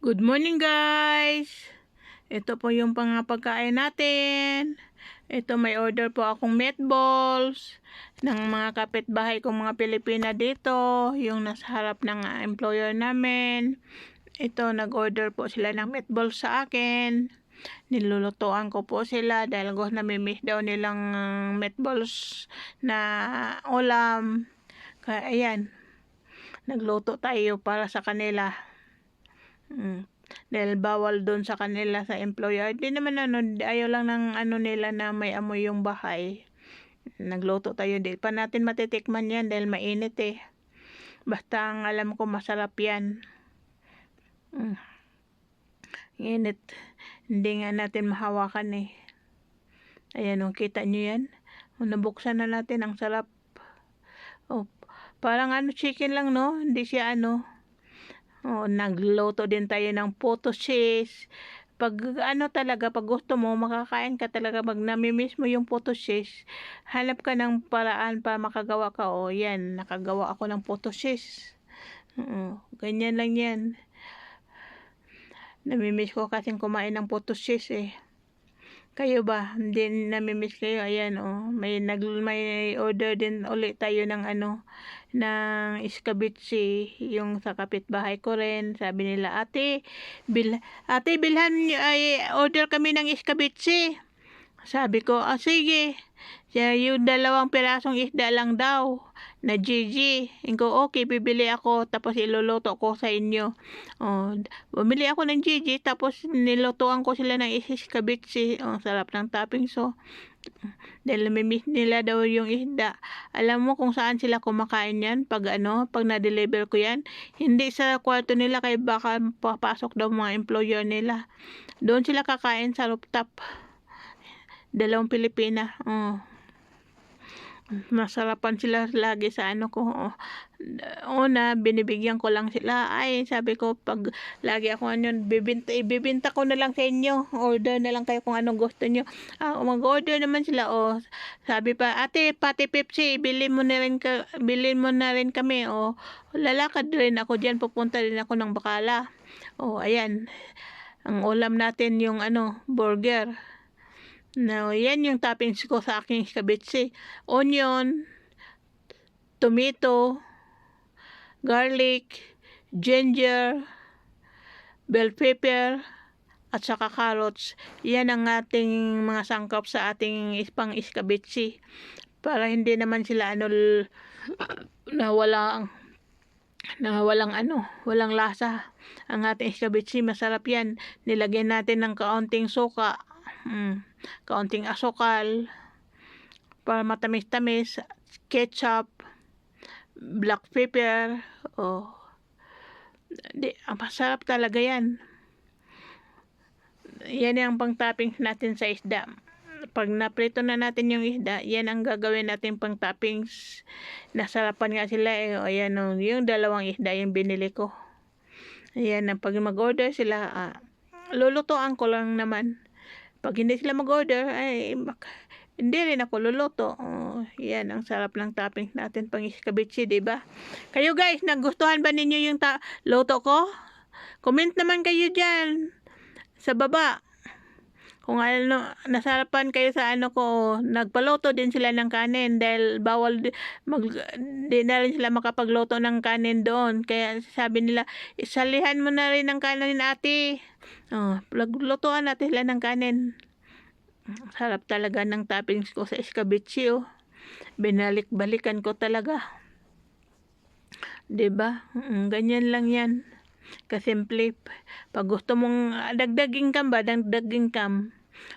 Good morning guys! Ito po yung pagkain natin. Ito may order po akong meatballs ng mga kapitbahay kong mga Pilipina dito. Yung nasa harap ng employer namin. Ito nag-order po sila ng meatballs sa akin. Nilulutuan ko po sila dahil namimiss daw nilang meatballs na ulam. Kaya ayan, nagluto tayo para sa kanila. Dahil bawal doon sa kanila sa employer. Di naman ayaw lang ng nila na may amoy yung bahay. Nagluto tayo, di pa natin matitikman yan dahil mainit eh. Basta ang alam ko masarap yan. Init. Hindi nga natin mahawakan eh. Ayan o, kita nyo yan. Nabuksan na natin, ang sarap. Parang chicken lang no, hindi siya nagluto din tayo ng photo cheese. Pag pag gusto mo, makakain ka talaga, pag namimiss mo yung photo cheese, hanap ka ng paraan para makagawa ka. Yan, nakagawa ako ng photo cheese. Ganyan lang yan. Namimiss ko kasing kumain ng photo cheese eh. Kayo ba? Hindi namimiss kayo? Ayan may order din ulit tayo ng ng iskabitsi, yung sa kapitbahay ko rin. Sabi nila, ate bilhan order kami ng iskabitsi. Sabi ko, sige. Yung 2 pirasong isda lang daw na GG. Okay, bibili ako tapos iluluto ko sa inyo. Bumili ako ng GG tapos nilutuan ko sila ng iskabitsi. Sarap ng toppings. Dahil namimiss nila daw yung isda. Alam mo kung saan sila kumakain yan? Pag na-deliver ko yan, hindi sa kwarto nila, kaya baka papasok daw mga employer nila. Doon sila kakain sa rooftop. 2 Pilipina. Masarapan sila lagi sa ko. Binibigyan ko lang sila. Sabi ko, pag lagi ako ibibinta ko na lang sa inyo. Order na lang kayo kung anong gusto nyo. Mag-order naman sila. Sabi pa, ate, pati Pepsi, bilhin mo na rin kami. Lalakad rin ako dyan. Pupunta rin ako ng Bacala. Ayan. Ang ulam natin yung burger. Yan yung toppings ko sa aking iskabitsi. Onion, tomato, garlic, ginger, bell pepper, at saka carrots. Yan ang ating mga sangkap sa ating pang iskabitsi. Para hindi naman sila walang lasa. Ang ating iskabitsi, masarap yan. Nilagyan natin ng kaunting suka. Kaunting asukal para matamis-tamis, ketchup, black pepper. Masarap talaga yan. Yan ang pang toppings natin sa isda. Pag naprito na natin yung isda, yan ang gagawin natin pang toppings. Nasarapan nga sila ayan yung 2 isda yung binili ko. Ayan, pag mag-order sila, lulutuan ko lang naman. Pag hindi sila mag-order, hindi rin ako luluto. Yan, ang sarap ng toppings natin pang iskabitsi, diba? Kayo guys, nagustuhan ba ninyo yung luto ko? Comment naman kayo dyan sa baba. Kung nasarapan kayo sa ko, nagpaluto din sila ng kanin dahil bawal di na rin sila makapagluto ng kanin doon. Kaya sabi nila, isalihan mo na rin ng kanin ate. Lutuan natin sila ng kanin. Sarap talaga ng toppings ko sa iskabitsi. Binalik-balikan ko talaga. Diba? Ganyan lang yan. Kasimple. Pag gusto mong dagdag income ba, dagdag income.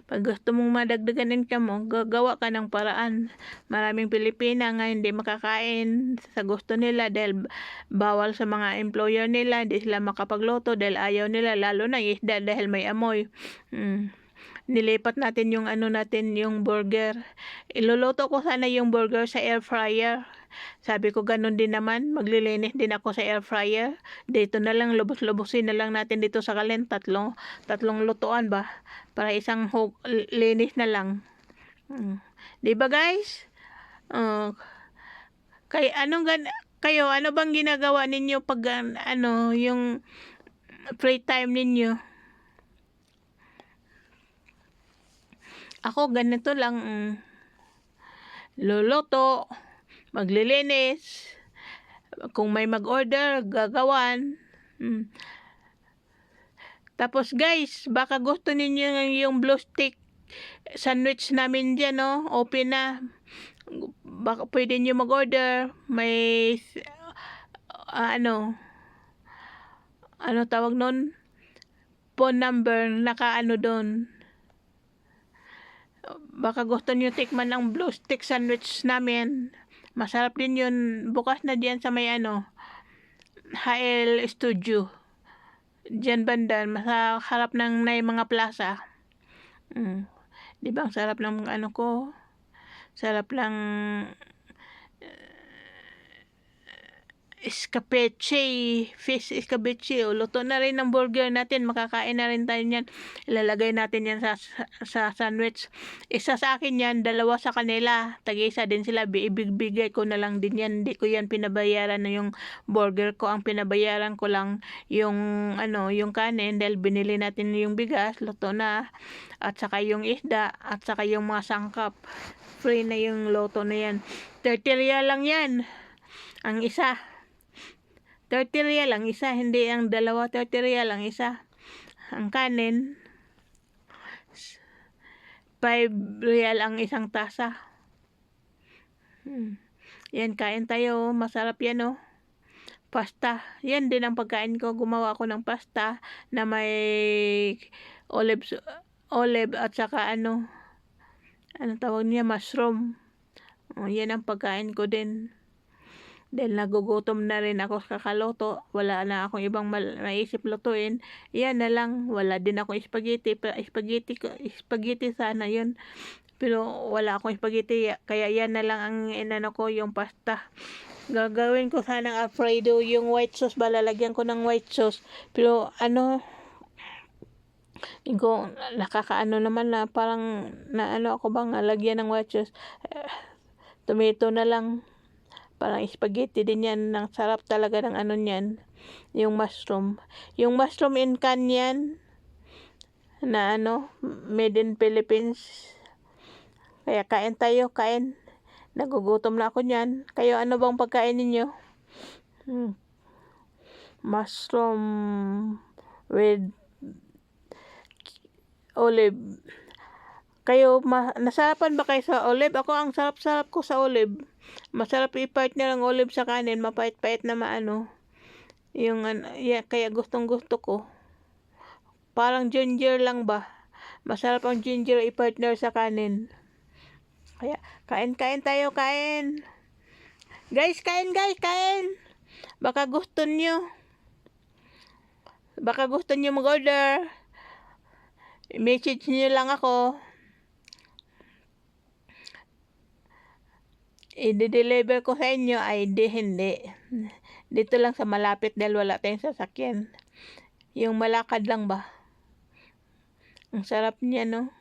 Pag gusto mong madagdagan income mo, gagawa ka ng paraan. Maraming Pilipina nga hindi makakain sa gusto nila dahil bawal sa mga employer nila. Hindi sila makapagluto dahil ayaw nila, lalo na isda dahil may amoy. Nilipat natin yung natin yung burger. Iluluto ko sana yung burger sa air fryer. Sabi ko ganun din naman, maglilinis din ako sa air fryer. Dito na lang, lubos-lubosin na lang natin dito sa kalen. Tatlong lutuan ba? Para isang linis na lang. Diba guys? Kayo, ano bang ginagawa ninyo pag yung free time ninyo. Ako ganito lang, luluto, maglilinis, kung may mag-order, gagawan. Tapos guys, baka gusto ninyo yung blue stick sandwich namin dyan, no? Open na. Baka pwede nyo mag-order. May ano tawag nun? Phone number, nakaano doon. Baka gusto nyo tikman ng blue stick sandwich namin. Masarap din yun. Bukas na diyan sa may HL Studio. Diyan banda, harap ng mga plaza. Di ba ang sarap ng ko? Sarap lang fish escabeche. Luto na rin ng burger natin. Makakain na rin tayo niyan. Ilalagay natin yan sa sandwich. Isa sa akin yan, 2 sa kanila. Tag-isa din sila. Ibibigay ko na lang din yan. Hindi ko yan pinabayaran na yung burger ko. Ang pinabayaran ko lang yung yung kanin dahil binili natin yung bigas, luto na. At saka yung isda, at saka yung mga sangkap. Free na yung luto na yan. 30 real lang yan. Ang isa. 30 real ang isa, hindi ang 2, 30 real ang isa. Ang kanin, 5 real ang isang tasa. Yan, kain tayo. Masarap yan, pasta. Yan din ang pagkain ko. Gumawa ako ng pasta na may olive at saka ano tawag niya, mushroom. Yan ang pagkain ko din. Dahil nagugutom na rin ako sa kakaloto, wala na akong ibang maisip lutuin. Yan na lang, wala din akong spaghetti. Spaghetti sana yun. Pero wala akong spaghetti, kaya yan na lang ang inano ko, yung pasta. Gagawin ko sanang Alfredo, yung white sauce ba, lalagyan ko ng white sauce. Pero nakakaano naman na parang ako bang lagyan ng white sauce. Tomato na lang. Parang spaghetti din yan. Ang sarap talaga ng niyan. Yung mushroom. Yung mushroom in can yan. Na made in Philippines. Kaya kain tayo, kain. Nagugutom na ako niyan. Kayo, ano bang pagkain ninyo? Mushroom with olive. Kayo, nasarapan ba kayo sa olive? Ako, ang sarap-sarap ko sa olive. Masarap i-partner ang olive sa kanin. Mapait-pait na yung kaya gustong-gusto ko. Parang ginger lang ba? Masarap ang ginger i-partner sa kanin. Kaya, kain tayo, kain. Guys, kain. Baka gusto nyo mag-order. I-message nyo lang ako. I-deliver ko sa inyo. Ay, hindi. Dito lang sa malapit dahil wala tayong sasakyan. Yung malakad lang ba? Ang sarap niya, no?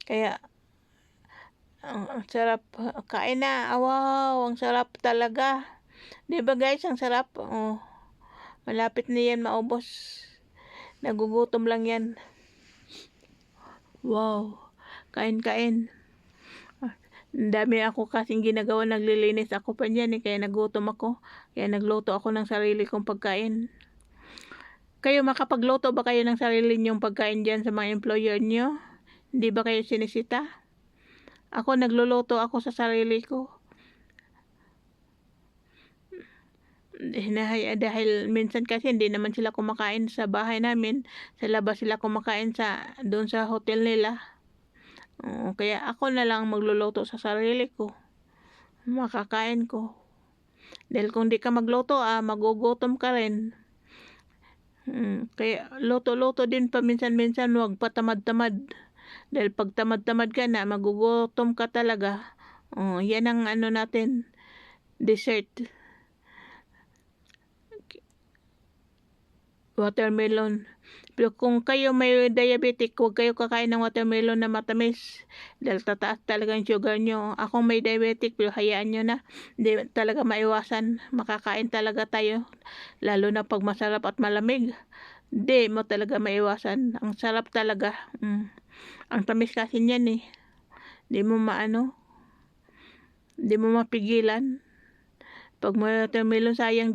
Kaya, ang sarap. Kain na. Wow, ang sarap talaga. Diba guys, ang sarap. Malapit na yan maubos. Nagugutom lang yan. Wow. Kain. Dami ako kasing ginagawa, naglilinis ako pa niyan kaya nagutom ako. Kaya nagluto ako ng sarili kong pagkain. Kayo, makapagluto ba kayo ng sarili nyong pagkain dyan sa mga employer nyo? Hindi ba kayo sinisita? Ako, nagluluto ako sa sarili ko. Dahil minsan kasi hindi naman sila kumakain sa bahay namin. Sa labas sila kumakain doon sa hotel nila. Kaya ako na lang magluluto sa sarili ko. Makakain ko. Dahil kung di ka magluto, magugutom ka rin. Kaya luto-luto din paminsan-minsan, huwag patamad-tamad. Dahil pag tamad-tamad ka na, magugutom ka talaga. Yan ang natin, dessert. watermelon. Pero kung kayo may diabetic, huwag kayo kakain ng watermelon na matamis dahil tataas talaga yung sugar nyo. Ako may diabetic pero hayaan nyo na, hindi talaga maiwasan, makakain talaga tayo, lalo na pag masarap at malamig. Hindi mo talaga maiwasan, ang sarap talaga. Ang tamis kasi niyan hindi mo mapigilan. Pag may watermelon, sayang